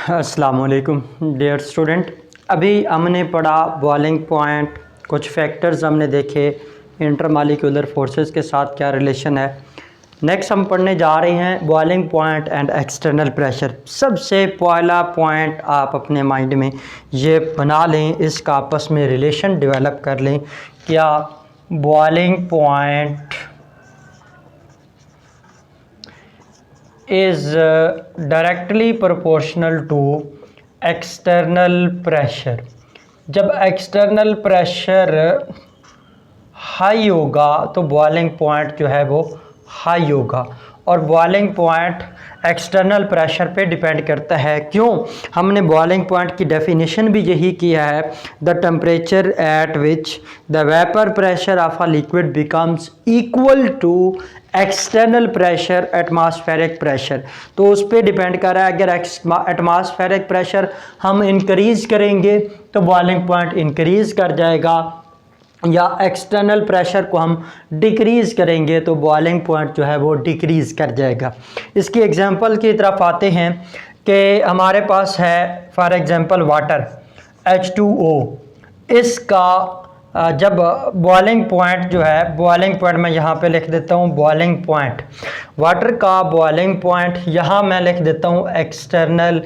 अस्सलाम वालेकुम dear student. अभी हमने पढ़ा बॉइलिंग पॉइंट, कुछ फैक्टर्स हमने देखे, इंटरमॉलिक्यूलर फोर्सेस के साथ क्या रिलेशन है। नेक्स्ट हम पढ़ने जा रहे हैं boiling point and external pressure. सबसे पहला पॉइंट आप अपने माइंड में ये बना लें, इसका आपस में रिलेशन डेवलप कर लें। क्या boiling point is directly proportional to external pressure। जब एक्सटर्नल प्रेशर हाई होगा तो बॉइलिंग पॉइंट जो है वो हाई होगा, और बॉइलिंग पॉइंट एक्सटर्नल प्रेशर पे डिपेंड करता है। क्यों? हमने बॉइलिंग पॉइंट की डेफिनेशन भी यही किया है, the temperature at which the vapour pressure of a liquid becomes equal to external pressure atmospheric pressure. तो उस पर डिपेंड कर रहा है, अगर एटमॉस्फेरिक प्रेशर हम इंक्रीज करेंगे तो बॉइलिंग पॉइंट इंक्रीज कर जाएगा, या एक्सटर्नल प्रेशर को हम डिक्रीज़ करेंगे तो बॉइलिंग पॉइंट जो है वो डिक्रीज़ कर जाएगा। इसकी एग्जांपल की तरफ आते हैं कि हमारे पास है फॉर एग्जांपल वाटर H2O। इसका जब बॉइलिंग पॉइंट जो है, बॉइलिंग पॉइंट मैं यहाँ पे लिख देता हूँ बॉइलिंग पॉइंट, वाटर का बॉइलिंग पॉइंट यहाँ मैं लिख देता हूँ एक्सटर्नल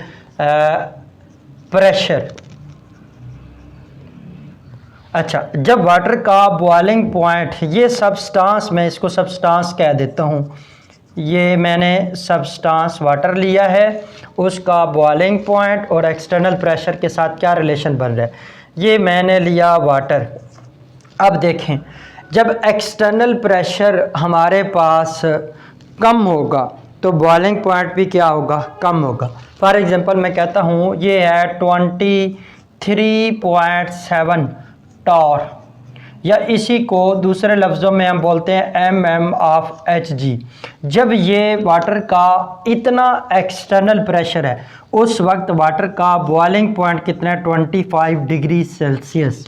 प्रेशर। अच्छा, जब वाटर का बॉइलिंग पॉइंट, ये सब्सटेंस, मैं इसको सब्सटेंस कह देता हूँ, ये मैंने सब्सटेंस वाटर लिया है, उसका बॉइलिंग पॉइंट और एक्सटर्नल प्रेशर के साथ क्या रिलेशन बन रहा है, ये मैंने लिया वाटर। अब देखें, जब एक्सटर्नल प्रेशर हमारे पास कम होगा तो बॉइलिंग पॉइंट भी क्या होगा, कम होगा। फॉर एग्जांपल मैं कहता हूँ ये है 23.7 टॉर, या इसी को दूसरे लफ्ज़ों में हम बोलते हैं mm ऑफ Hg। जब ये वाटर का इतना एक्सटर्नल प्रेशर है उस वक्त वाटर का बॉइलिंग पॉइंट कितना है, 25 डिग्री सेल्सियस।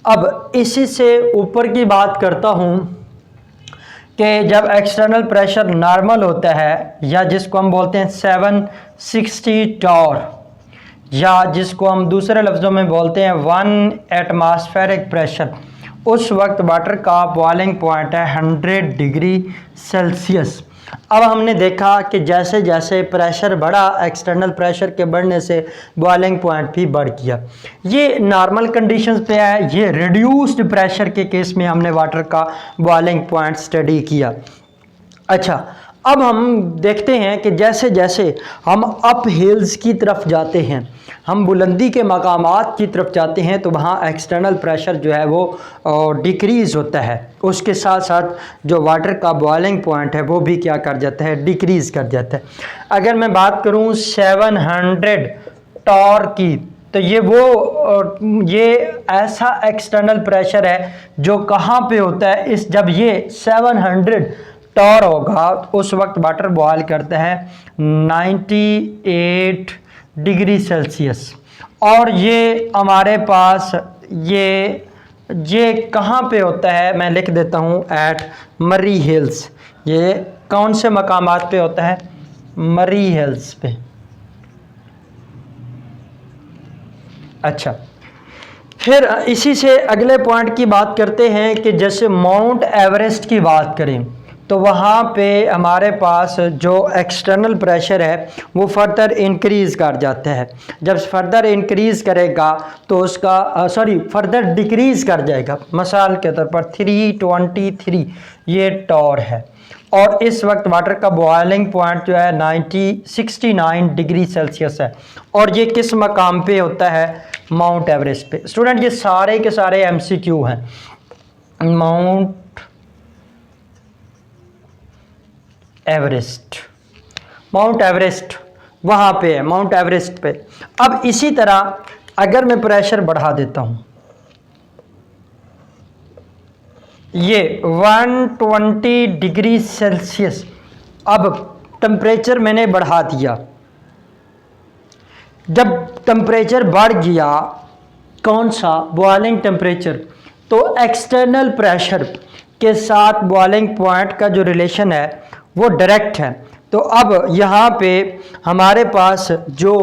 अब इसी से ऊपर की बात करता हूँ कि जब एक्सटर्नल प्रेशर नॉर्मल होता है, या जिसको हम बोलते हैं 760 टॉर, या जिसको हम दूसरे लफ्ज़ों में बोलते हैं 1 एटमॉस्फेरिक प्रेशर, उस वक्त वाटर का बॉइलिंग पॉइंट है 100 डिग्री सेल्सियस। अब हमने देखा कि जैसे जैसे प्रेशर बढ़ा, एक्सटर्नल प्रेशर के बढ़ने से बॉइलिंग पॉइंट भी बढ़ गया। ये नॉर्मल कंडीशंस पे है, ये रिड्यूस्ड प्रेशर के केस में हमने वाटर का बॉइलिंग पॉइंट स्टडी किया। अच्छा, अब हम देखते हैं कि जैसे जैसे हम अप हिल्स की तरफ जाते हैं, हम बुलंदी के मकामात की तरफ जाते हैं, तो वहाँ एक्सटर्नल प्रेशर जो है वो डिक्रीज़ होता है, उसके साथ साथ जो वाटर का बॉइलिंग पॉइंट है वो भी क्या कर जाता है, डिक्रीज़ कर जाता है। अगर मैं बात करूँ 700 टॉर की, तो ये ऐसा एक्सटर्नल प्रेशर है जो कहाँ पे होता है, इस जब ये 700 टॉर होगा उस वक्त वाटर बॉयल करता है 98 डिग्री सेल्सियस। और ये हमारे पास ये कहाँ पे होता है, मैं लिख देता हूँ एट मरी हिल्स। ये कौन से मकामात पे होता है, मरी हिल्स पे। अच्छा, फिर इसी से अगले पॉइंट की बात करते हैं कि जैसे माउंट एवरेस्ट की बात करें तो वहाँ पे हमारे पास जो एक्सटर्नल प्रेशर है वो फर्दर इंक्रीज़ कर जाता है। जब फर्दर इंक्रीज़ करेगा तो उसका फर्दर डिक्रीज़ कर जाएगा। मिसाल के तौर पर 323 ये टॉर है, और इस वक्त वाटर का बॉइलिंग पॉइंट जो है 69 डिग्री सेल्सियस है, और ये किस मकाम पे होता है, माउंट एवरेस्ट पे। स्टूडेंट, ये सारे के सारे MCQ हैं। माउंट एवरेस्ट वहाँ पे है, माउंट एवरेस्ट पे। अब इसी तरह अगर मैं प्रेशर बढ़ा देता हूँ, ये 120 डिग्री सेल्सियस, अब टेम्परेचर मैंने बढ़ा दिया। जब टेम्परेचर बढ़ गया, कौन सा, बॉइलिंग टेम्परेचर, तो एक्सटर्नल प्रेशर के साथ बॉइलिंग पॉइंट का जो रिलेशन है वो डायरेक्ट है। तो अब यहाँ पे हमारे पास जो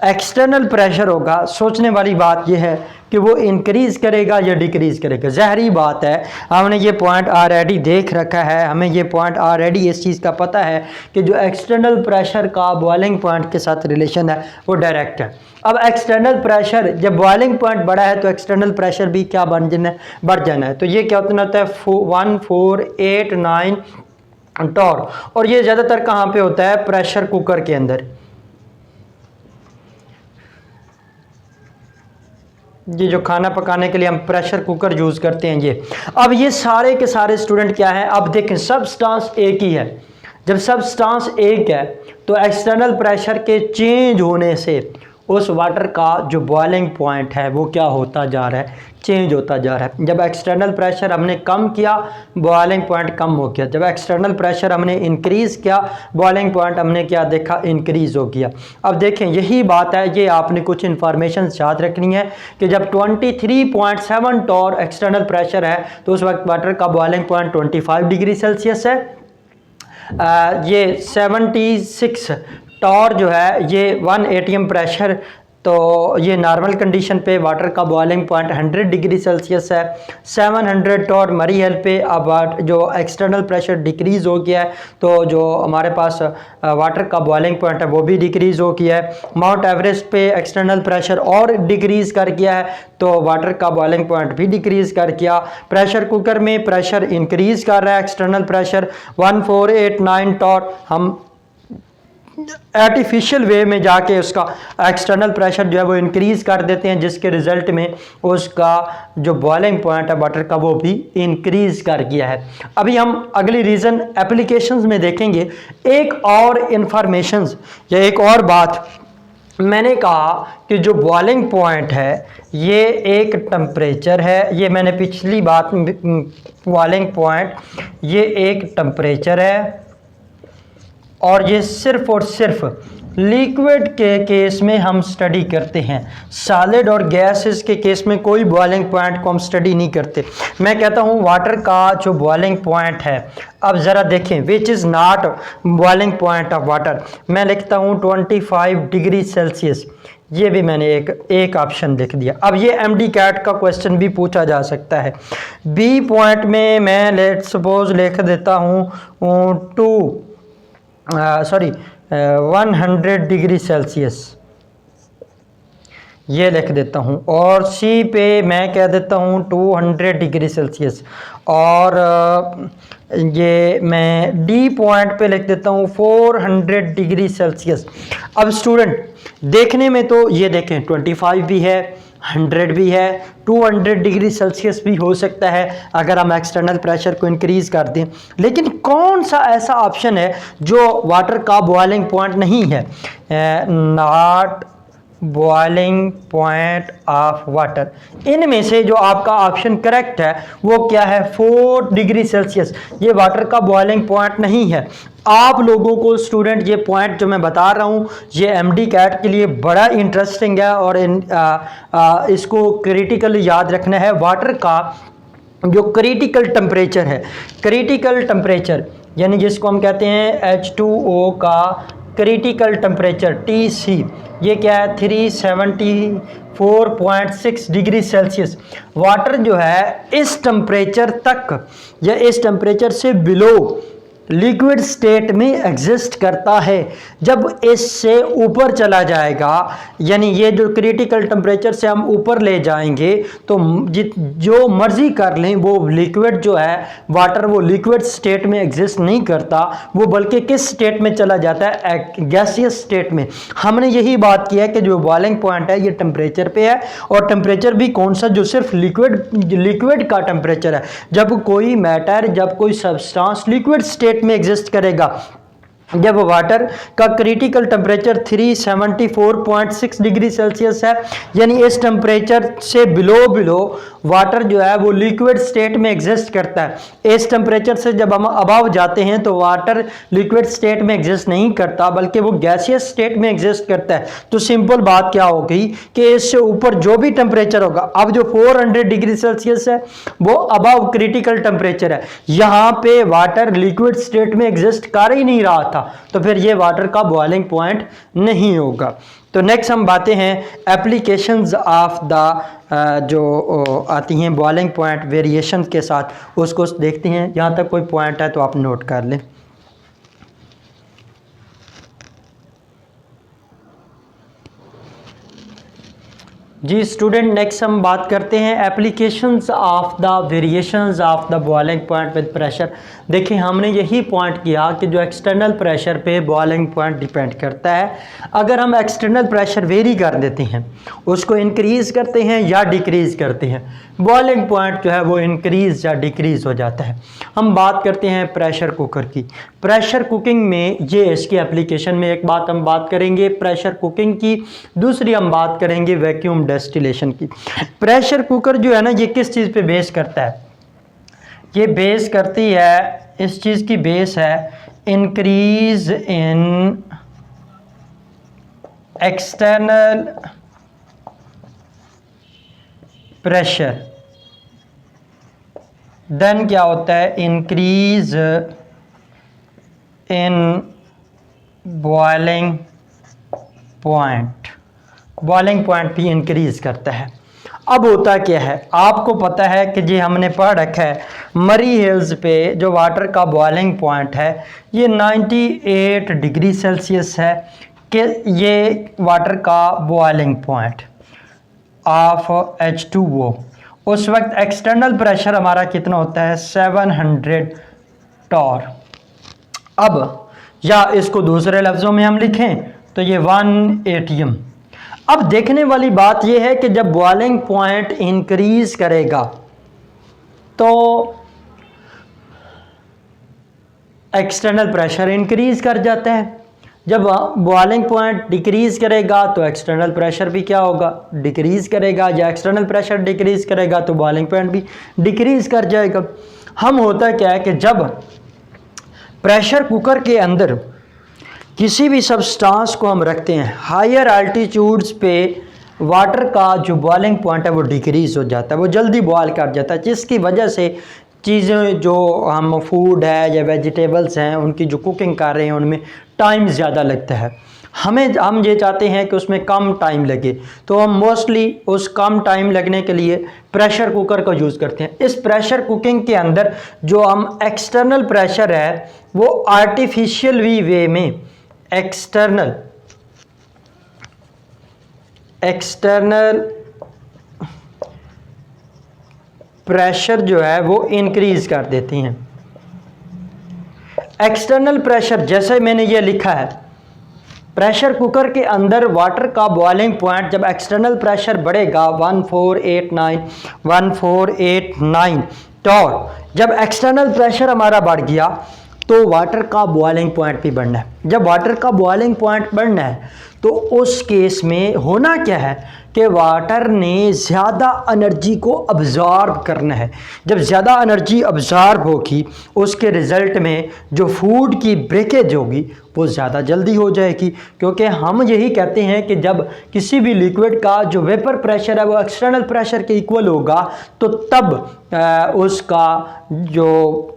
एक्सटर्नल प्रेशर होगा, सोचने वाली बात यह है कि वो इंक्रीज करेगा या डिक्रीज करेगा। ज़ाहरी बात है, हमने ये पॉइंट ऑलरेडी देख रखा है, हमें ये पॉइंट ऑलरेडी इस चीज़ का पता है कि जो एक्सटर्नल प्रेशर का बॉइलिंग पॉइंट के साथ रिलेशन है वो डायरेक्ट है। अब एक्सटर्नल प्रेशर जब बॉइलिंग पॉइंट बड़ा है तो एक्सटर्नल प्रेशर भी क्या बढ़ जाना है। तो ये क्या होता है 1489 टॉर, और ये ज़्यादातर कहाँ पे होता है, प्रेशर कुकर के अंदर। ये जो खाना पकाने के लिए हम प्रेशर कुकर यूज़ करते हैं ये। अब ये सारे के सारे स्टूडेंट क्या हैं, अब देखें सबस्टांस एक ही है। जब सबस्टांस एक है तो एक्सटर्नल प्रेशर के चेंज होने से उस वाटर का जो बॉइलिंग पॉइंट है वो क्या होता जा रहा है, चेंज होता जा रहा है। जब एक्सटर्नल प्रेशर हमने कम किया बॉइलिंग पॉइंट कम हो गया, जब एक्सटर्नल प्रेशर हमने इंक्रीज़ किया बॉइलिंग पॉइंट हमने क्या देखा, इंक्रीज़ हो गया। अब देखें यही बात है, ये आपने कुछ इन्फॉर्मेशन याद रखनी है कि जब 23.7 टॉर एक्सटर्नल प्रेशर है तो उस वक्त वाटर का बॉइलिंग पॉइंट 25 डिग्री सेल्सियस है। ये 76 टॉर जो है ये 1 एटीएम प्रेशर, तो ये नॉर्मल कंडीशन पे वाटर का बॉइलिंग पॉइंट 100 डिग्री सेल्सियस है। 700 टॉर मरी हेल पे अब जो एक्सटर्नल प्रेशर डिक्रीज़ हो गया है तो जो हमारे पास वाटर का बॉइलिंग पॉइंट है वो भी डिक्रीज़ हो गया है। माउंट एवरेस्ट पे एक्सटर्नल प्रेशर और डिक्रीज़ कर गया है तो वाटर का बॉइलिंग पॉइंट भी डिक्रीज़ कर गया। प्रेशर कुकर में प्रेशर इंक्रीज़ कर रहा है, एक्सटर्नल प्रेशर 1489 टॉर, हम आर्टिफिशियल वे में जाके उसका एक्सटर्नल प्रेशर जो है वो इंक्रीज़ कर देते हैं, जिसके रिजल्ट में उसका जो बॉइलिंग पॉइंट है वाटर का वो भी इंक्रीज़ कर गया है। अभी हम अगली रीज़न एप्लीकेशंस में देखेंगे। एक और इंफॉर्मेशंस या एक और बात, मैंने कहा कि जो बॉइलिंग पॉइंट है ये एक टेम्परेचर है, ये मैंने पिछली बात बॉइलिंग पॉइंट ये एक टेम्परेचर है और ये सिर्फ और सिर्फ लिक्विड के केस में हम स्टडी करते हैं, सॉलिड और गैसेस के केस में कोई बॉइलिंग पॉइंट को हम स्टडी नहीं करते। मैं कहता हूँ वाटर का जो बॉइलिंग पॉइंट है, अब ज़रा देखें which is not boiling point of water, मैं लिखता हूँ 25 डिग्री सेल्सियस, ये भी मैंने एक ऑप्शन लिख दिया। अब ये एमडी कैट का क्वेश्चन भी पूछा जा सकता है। बी पॉइंट में मैं लेट सपोज लिख देता हूँ 100 डिग्री सेल्सियस, ये लिख देता हूँ, और सी पे मैं कह देता हूँ 200 डिग्री सेल्सियस, और ये मैं डी पॉइंट पे लिख देता हूँ 400 डिग्री सेल्सियस। अब स्टूडेंट देखने में तो ये देखें 25 भी है, 100 भी है, 200 डिग्री सेल्सियस भी हो सकता है अगर हम एक्सटर्नल प्रेशर को इंक्रीज़ कर दें, लेकिन कौन सा ऐसा ऑप्शन है जो वाटर का बॉइलिंग पॉइंट नहीं है, not boiling point of water. इनमें से जो आपका ऑप्शन करेक्ट है वो क्या है, 4 डिग्री सेल्सियस, ये वाटर का बॉइलिंग पॉइंट नहीं है। आप लोगों को स्टूडेंट ये पॉइंट जो मैं बता रहा हूँ ये एमडी कैट के लिए बड़ा इंटरेस्टिंग है और इसको क्रिटिकली याद रखना है। वाटर का जो क्रिटिकल टेम्परेचर है, क्रिटिकल टेम्परेचर यानी जिसको हम कहते हैं H2O का क्रिटिकल टेम्परेचर TC, ये क्या है 374.6 डिग्री सेल्सियस। वाटर जो है इस टेम्परेचर तक या इस टेम्परेचर से बिलो लिक्विड स्टेट में एग्जिस्ट करता है। जब इससे ऊपर चला जाएगा यानी ये जो क्रिटिकल टेम्परेचर से हम ऊपर ले जाएंगे तो जो मर्जी कर लें वो लिक्विड जो है वाटर वो लिक्विड स्टेट में एग्जिस्ट नहीं करता, वो बल्कि किस स्टेट में चला जाता है, गैसियस स्टेट में। हमने यही बात की है कि जो बॉइलिंग पॉइंट है ये टेम्परेचर पे है, और टेम्परेचर भी कौन सा, जो सिर्फ लिक्विड का टेम्परेचर है। जब कोई मैटर, जब कोई सब्सटेंस लिक्विड स्टेट में एग्जिस्ट करेगा, जब वाटर का क्रिटिकल टेम्परेचर 374.6 डिग्री सेल्सियस है, यानी इस टेम्परेचर से बिलो वाटर जो है वो लिक्विड स्टेट में एग्जिस्ट करता है। इस टेम्परेचर से जब हम अबव जाते हैं तो वाटर लिक्विड स्टेट में एग्जिस्ट नहीं करता बल्कि वो गैसियस स्टेट में एग्जिस्ट करता है। तो सिंपल बात क्या हो गई कि इससे ऊपर जो भी टेम्परेचर होगा, अब जो 400 डिग्री सेल्सियस है वो अबव क्रिटिकल टेम्परेचर है, यहाँ पे वाटर लिक्विड स्टेट में एग्जिस्ट कर ही नहीं रहा था, तो फिर ये वाटर का बॉइलिंग पॉइंट नहीं होगा। तो नेक्स्ट हम बातें हैं एप्लीकेशंस ऑफ द जो आती हैं बॉइलिंग पॉइंट वेरिएशन के साथ, उसको देखते हैं। यहाँ तक कोई पॉइंट है तो आप नोट कर लें। जी स्टूडेंट, नेक्स्ट हम बात करते हैं applications of the variations of the boiling point with pressure. देखिए हमने यही पॉइंट किया कि जो एक्सटर्नल प्रेशर पे बॉइलिंग पॉइंट डिपेंड करता है। अगर हम एक्सटर्नल प्रेशर वेरी कर देते हैं, उसको इंक्रीज़ करते हैं या डिक्रीज़ करते हैं, बॉइलिंग पॉइंट जो है वो इंक्रीज़ या डिक्रीज़ हो जाता है। हम बात करते हैं प्रेशर कुकर की। प्रेशर कुकिंग में ये इसकी एप्लीकेशन में एक बात हम बात करेंगे प्रेशर कुकिंग की, दूसरी हम बात करेंगे वैक्यूम डिस्टिलेशन की। प्रेशर कुकर जो है ना, ये किस चीज़ पे बेस करता है? ये बेस करती है, इस चीज़ की बेस है increase in external pressure, then क्या होता है increase in boiling point. Boiling point भी इंक्रीज करता है। अब होता क्या है, आपको पता है कि जी हमने पढ़ रखा है मरी हिल्स पे जो वाटर का बॉइलिंग पॉइंट है ये 98 डिग्री सेल्सियस है, कि ये वाटर का बॉइलिंग पॉइंट ऑफ H2O। उस वक्त एक्सटर्नल प्रेशर हमारा कितना होता है 700 टॉर। अब या इसको दूसरे लफ्ज़ों में हम लिखें तो ये 1 ATM। अब देखने वाली बात यह है कि जब बॉइलिंग पॉइंट इंक्रीज करेगा तो एक्सटर्नल प्रेशर इंक्रीज कर जाता है, जब बॉइलिंग पॉइंट डिक्रीज करेगा तो एक्सटर्नल प्रेशर भी क्या होगा डिक्रीज करेगा, या एक्सटर्नल प्रेशर डिक्रीज करेगा तो बॉइलिंग पॉइंट भी डिक्रीज कर जाएगा। हम होता क्या है कि जब प्रेशर कुकर के अंदर किसी भी सब्सटेंस को हम रखते हैं हायर एल्टीट्यूड्स पे, वाटर का जो बॉइलिंग पॉइंट है वो डिक्रीज हो जाता है, वो जल्दी बॉयल कर जाता है, जिसकी वजह से चीज़ें जो हम फूड है या वेजिटेबल्स हैं उनकी जो कुकिंग कर रहे हैं उनमें टाइम ज़्यादा लगता है। हम ये चाहते हैं कि उसमें कम टाइम लगे, तो हम मोस्टली उस कम टाइम लगने के लिए प्रेशर कुकर का यूज़ करते हैं। इस प्रेशर कुकिंग के अंदर जो हम एक्सटर्नल प्रेशर है वो आर्टिफिशियल वे में एक्सटर्नल प्रेशर जो है वो इंक्रीज कर देती हैं। एक्सटर्नल प्रेशर जैसे मैंने ये लिखा है, प्रेशर कुकर के अंदर वाटर का बॉइलिंग पॉइंट जब एक्सटर्नल प्रेशर बढ़ेगा 1489 टॉर, जब एक्सटर्नल प्रेशर हमारा बढ़ गया तो वाटर का बॉइलिंग पॉइंट भी बढ़ना है। जब वाटर का बॉइलिंग पॉइंट बढ़ना है तो उस केस में होना क्या है कि वाटर ने ज़्यादा एनर्जी को अब्ज़ॉर्ब करना है। जब ज़्यादा एनर्जी अब्ज़ॉर्ब होगी उसके रिज़ल्ट में जो फूड की ब्रेकेज होगी वो ज़्यादा जल्दी हो जाएगी, क्योंकि हम यही कहते हैं कि जब किसी भी लिक्विड का जो वेपर प्रेशर है वो एक्सटर्नल प्रेशर के इक्वल होगा तो तब उसका जो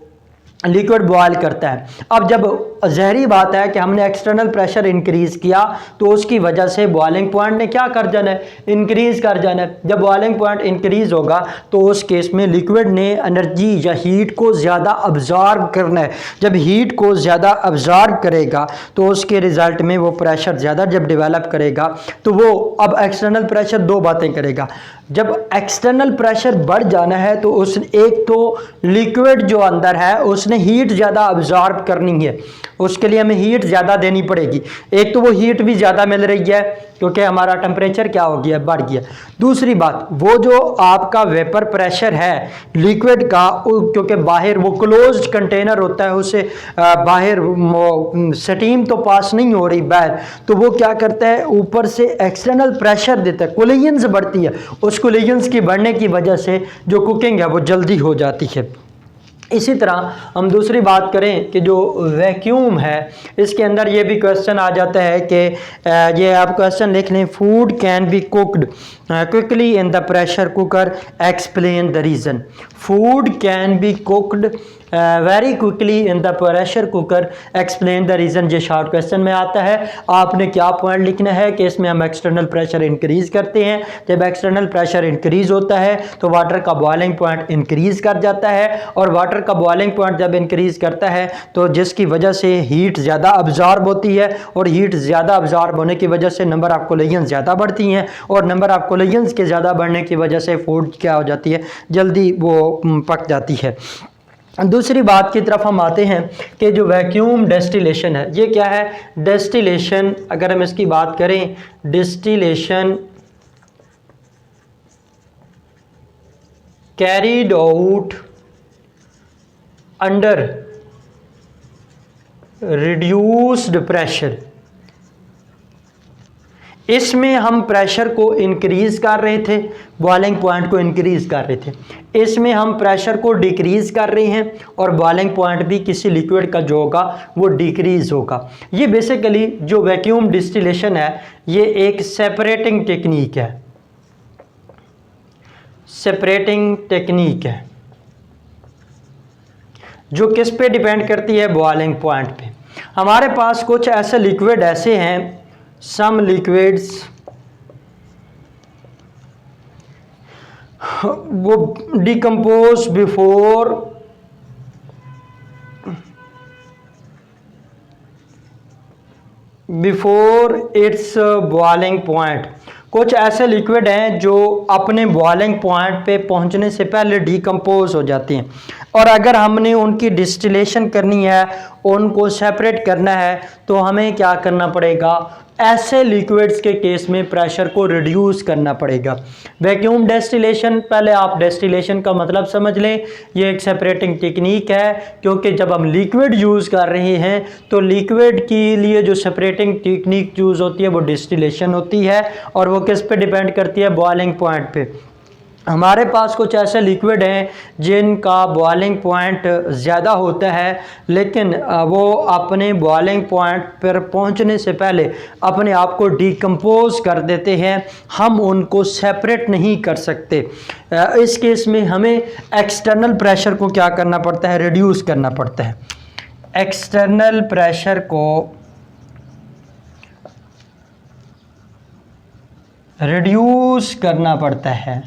लिक्विड बॉयल करता है। अब जब ज़हरी बात है कि हमने एक्सटर्नल प्रेशर इंक्रीज़ किया तो उसकी वजह से बॉइलिंग पॉइंट ने क्या कर जाना है इंक्रीज़ कर जाना है। जब बॉइलिंग पॉइंट इंक्रीज़ होगा तो उस केस में लिक्विड ने एनर्जी या हीट को ज़्यादा अब्ज़ॉर्ब करना है। जब हीट को ज़्यादा अब्ज़ॉर्ब करेगा तो उसके रिज़ल्ट में वो प्रेशर ज़्यादा जब डेवलप करेगा तो वो अब एक्सटर्नल प्रेशर दो बातें करेगा। जब एक्सटर्नल प्रेशर बढ़ जाना है तो उस एक तो लिक्विड जो अंदर है उसने हीट ज़्यादा अब्ज़ॉर्ब करनी है, उसके लिए हमें हीट ज़्यादा देनी पड़ेगी। एक तो वो हीट भी ज़्यादा मिल रही है क्योंकि हमारा टेम्परेचर क्या हो गया बढ़ गया। दूसरी बात वो जो आपका वेपर प्रेशर है लिक्विड का, क्योंकि बाहर वो क्लोज्ड कंटेनर होता है उससे बाहर स्टीम तो पास नहीं हो रही बाहर, तो वो क्या करता है ऊपर से एक्सटर्नल प्रेशर देता है, कोलिजन्स बढ़ती है। उस कोलिजन्स की बढ़ने की वजह से जो कुकिंग है वो जल्दी हो जाती है। इसी तरह हम दूसरी बात करें कि जो वैक्यूम है, इसके अंदर ये भी क्वेश्चन आ जाता है कि ये आप क्वेश्चन लिख लें, food can be cooked quickly in the pressure cooker, explain the reason. Food can be cooked very quickly in the pressure cooker, explain the reason. ये शॉर्ट क्वेश्चन में आता है। आपने क्या पॉइंट लिखना है कि इसमें हम एक्सटर्नल प्रेशर इंक्रीज करते हैं। जब एक्सटर्नल प्रेशर इंक्रीज होता है तो वाटर का बॉइलिंग पॉइंट इंक्रीज कर जाता है, और वाटर का बॉइलिंग पॉइंट जब इंक्रीज करता है तो जिसकी वजह से हीट ज़्यादा अब्जॉर्ब होती है, और हीट ज़्यादा अब्जॉर्ब होने की वजह से नंबर ऑफ कोलिजन ज़्यादा बढ़ती हैं, और नंबर ऑफ कोलिजन्स के ज़्यादा बढ़ने की वजह से फूड क्या हो जाती है, जल्दी वो पक जाती है। दूसरी बात की तरफ हम आते हैं कि जो वैक्यूम डिस्टिलेशन है, ये क्या है? डिस्टिलेशन, अगर हम इसकी बात करें, distillation carried out under reduced pressure. इसमें हम प्रेशर को इंक्रीज कर रहे थे, बॉइलिंग पॉइंट को इंक्रीज कर रहे थे। इसमें हम प्रेशर को डिक्रीज कर रहे हैं, और बॉइलिंग पॉइंट भी किसी लिक्विड का जो होगा वो डिक्रीज होगा। ये बेसिकली जो वैक्यूम डिस्टिलेशन है, ये एक सेपरेटिंग टेक्निक है, सेपरेटिंग टेक्निक है जो किस पे डिपेंड करती है? बॉइलिंग पॉइंट पे। हमारे पास कुछ ऐसे लिक्विड ऐसे हैं, some liquids वो decompose before its boiling point। कुछ ऐसे लिक्विड हैं जो अपने बॉइलिंग पॉइंट पे पहुंचने से पहले डिकम्पोज हो जाती हैं, और अगर हमने उनकी डिस्टिलेशन करनी है, उनको सेपरेट करना है, तो हमें क्या करना पड़ेगा? ऐसे लिक्विड्स के केस में प्रेशर को रिड्यूस करना पड़ेगा। वैक्यूम डिस्टिलेशन, पहले आप डिस्टिलेशन का मतलब समझ लें, ये एक सेपरेटिंग टेक्निक है, क्योंकि जब हम लिक्विड यूज़ कर रहे हैं तो लिक्विड के लिए जो सेपरेटिंग टेक्निक यूज़ होती है वो डिस्टिलेशन होती है, और वो किस पे डिपेंड करती है? बॉइलिंग पॉइंट पे। हमारे पास कुछ ऐसे लिक्विड हैं जिनका बॉइलिंग पॉइंट ज़्यादा होता है, लेकिन वो अपने बॉइलिंग पॉइंट पर पहुंचने से पहले अपने आप को डिकम्पोज कर देते हैं। हम उनको सेपरेट नहीं कर सकते। इस केस में हमें एक्सटर्नल प्रेशर को क्या करना पड़ता है? रिड्यूस करना पड़ता है। एक्सटर्नल प्रेशर को रिड्यूस करना पड़ता है।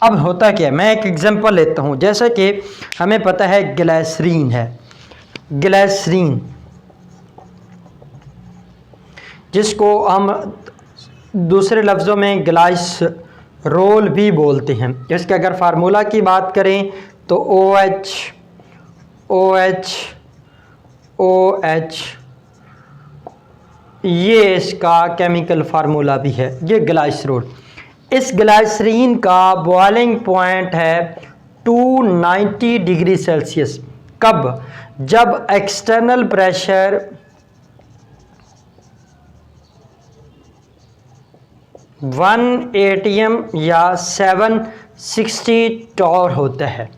अब होता क्या है, मैं एक एग्जांपल लेता हूँ। जैसे कि हमें पता है ग्लिसरीन है, ग्लिसरीन जिसको हम दूसरे लफ्ज़ों में ग्लाइसरोल भी बोलते हैं। इसके अगर फार्मूला की बात करें तो OH ये इसका केमिकल फार्मूला भी है, ये ग्लाइसरोल। इस ग्लाइसरीन का बॉइलिंग पॉइंट है 290 डिग्री सेल्सियस। कब? जब एक्सटर्नल प्रेशर 1 atm या 760 टॉर होता है,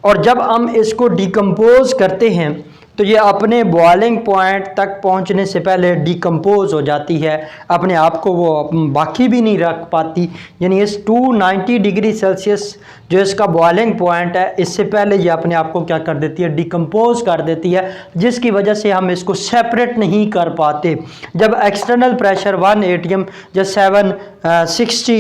और जब हम इसको डिकम्पोज करते हैं तो ये अपने बॉइलिंग पॉइंट तक पहुंचने से पहले डिकम्पोज हो जाती है, अपने आप को वो बाकी भी नहीं रख पाती। यानी इस 290 डिग्री सेल्सियस जो इसका बॉइलिंग पॉइंट है, इससे पहले ये अपने आप को क्या कर देती है? डिकम्पोज कर देती है, जिसकी वजह से हम इसको सेपरेट नहीं कर पाते। जब एक्सटर्नल प्रेशर 1 atm या 760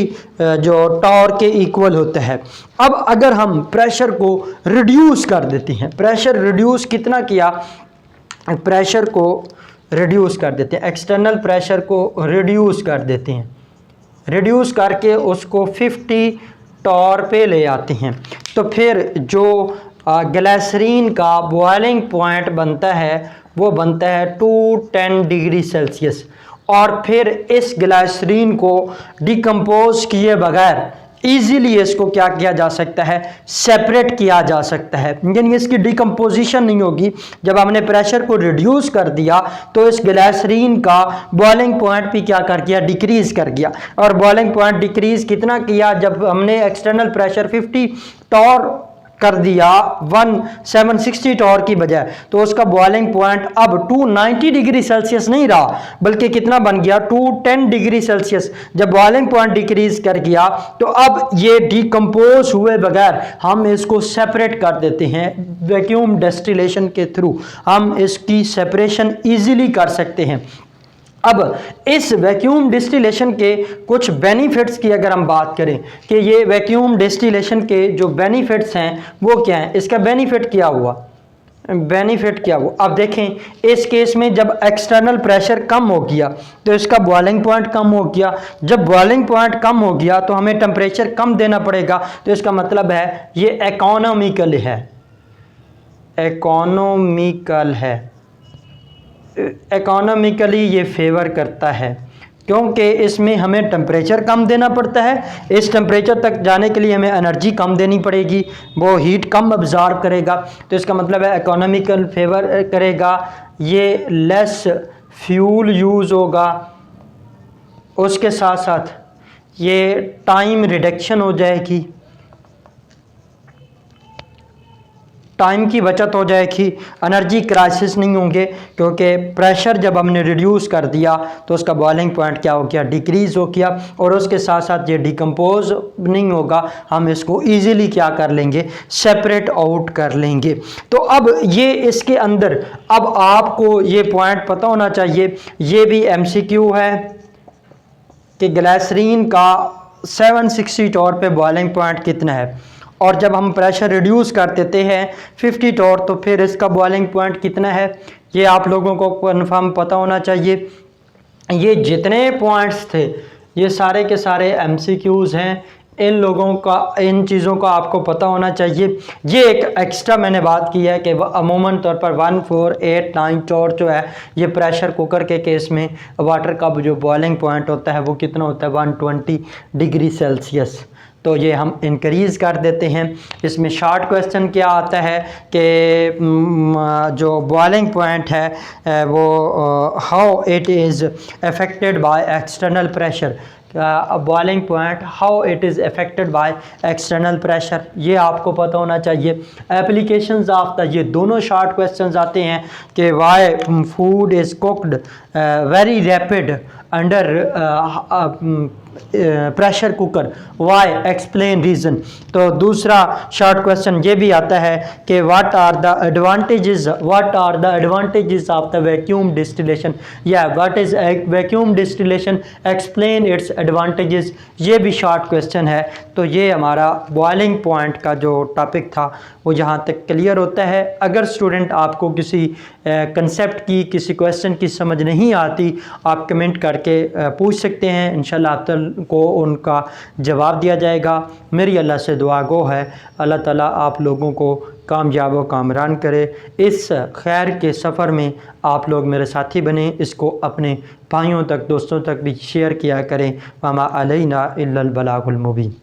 जो टॉर के इक्वल होता है। अब अगर हम प्रेशर को रिड्यूस कर देते हैं, प्रेशर रिड्यूस कितना किया? प्रेशर को रिड्यूस कर देते हैं, एक्सटर्नल प्रेशर को रिड्यूस कर देते हैं, रिड्यूस करके उसको 50 टॉर पे ले आते हैं, तो फिर जो ग्लिसरीन का बॉइलिंग पॉइंट बनता है वो बनता है 210 डिग्री सेल्सियस। और फिर इस ग्लिसरीन को डिकम्पोज किए बगैर ईजीली इसको क्या किया जा सकता है? सेपरेट किया जा सकता है। यानी इसकी डिकम्पोजिशन नहीं होगी। जब हमने प्रेशर को रिड्यूस कर दिया तो इस ग्लिसरीन का बॉइलिंग पॉइंट भी क्या कर गया? डिक्रीज कर गया। और बॉइलिंग पॉइंट डिक्रीज कितना किया? जब हमने एक्सटर्नल प्रेशर 50 टॉर कर दिया 1760 टॉर की बजाय, तो उसका बॉइलिंग पॉइंट अब 290 डिग्री सेल्सियस नहीं रहा, बल्कि कितना बन गया 210 डिग्री सेल्सियस। जब बॉइलिंग पॉइंट डिक्रीज कर गया तो अब ये डिकम्पोज हुए बगैर हम इसको सेपरेट कर देते हैं। वैक्यूम डिस्टिलेशन के थ्रू हम इसकी सेपरेशन इजीली कर सकते हैं। अब इस वैक्यूम डिस्टिलेशन के कुछ बेनिफिट्स की अगर हम बात करें कि ये वैक्यूम डिस्टिलेशन के जो बेनिफिट्स हैं वो क्या हैं, इसका बेनिफिट क्या हुआ, अब देखें इस केस में जब एक्सटर्नल प्रेशर कम हो गया तो इसका बॉइलिंग पॉइंट कम हो गया। जब बॉइलिंग पॉइंट कम हो गया तो हमें टेम्परेचर कम देना पड़ेगा, तो इसका मतलब है ये इकोनॉमिकली ये फेवर करता है, क्योंकि इसमें हमें टेम्परेचर कम देना पड़ता है। इस टेम्परेचर तक जाने के लिए हमें एनर्जी कम देनी पड़ेगी, वो हीट कम अब्जॉर्ब करेगा, तो इसका मतलब है इकोनॉमिकल फेवर करेगा। ये लेस फ्यूल यूज़ होगा, उसके साथ साथ ये टाइम रिडक्शन हो जाएगी, टाइम की बचत हो जाएगी, एनर्जी क्राइसिस नहीं होंगे, क्योंकि प्रेशर जब हमने रिड्यूस कर दिया तो उसका बॉइलिंग पॉइंट क्या हो गया, डिक्रीज़ हो गया, और उसके साथ साथ ये डिकम्पोज नहीं होगा, हम इसको इजीली क्या कर लेंगे, सेपरेट आउट कर लेंगे। तो अब ये इसके अंदर अब आपको ये पॉइंट पता होना चाहिए, ये भी MCQ है कि ग्लिसरीन का 760 टॉर पे बॉइलिंग पॉइंट कितना है, और जब हम प्रेशर रिड्यूस कर देते हैं 50 टॉर तो फिर इसका बॉइलिंग पॉइंट कितना है, ये आप लोगों को कन्फर्म पता होना चाहिए। ये जितने पॉइंट्स थे ये सारे के सारे MCQs हैं, इन चीज़ों का आपको पता होना चाहिए। ये एक एक्स्ट्रा मैंने बात की है कि अमूमन तौर पर 1489 टॉर जो है ये प्रेशर कुकर के केस में वाटर का जो बॉइलिंग पॉइंट होता है वो कितना होता है 120 डिग्री सेल्सियस, तो ये हम इंक्रीज़ कर देते हैं। इसमें शॉर्ट क्वेश्चन क्या आता है कि जो बॉइलिंग पॉइंट है वो how it is affected by external pressure, boiling point how it is affected by external pressure, ये आपको पता होना चाहिए। एप्लीकेशंस ऑफ द, ये दोनों शॉर्ट क्वेश्चंस आते हैं कि why food is cooked very rapid under pressure cooker, why explain reason. तो दूसरा शॉर्ट क्वेश्चन ये भी आता है कि what are the advantages of the vacuum distillation, या what is vacuum distillation, explain its advantages, ये भी शॉर्ट क्वेश्चन है। तो ये हमारा बॉइलिंग पॉइंट का जो टॉपिक था वो यहाँ तक क्लियर होता है। अगर स्टूडेंट आपको किसी कंसेप्ट की, किसी क्वेश्चन की समझ नहीं आती, आप कमेंट करके पूछ सकते हैं, इंशाल्लाह आप को उनका जवाब दिया जाएगा। मेरी अल्लाह से दुआ गो है अल्लाह ताला आप लोगों को कामयाब व कामरान करे। इस खैर के सफ़र में आप लोग मेरे साथी बने, इसको अपने भाइयों तक, दोस्तों तक भी शेयर किया करें। वमा अलैना इल्लल बलागुल मुबीन।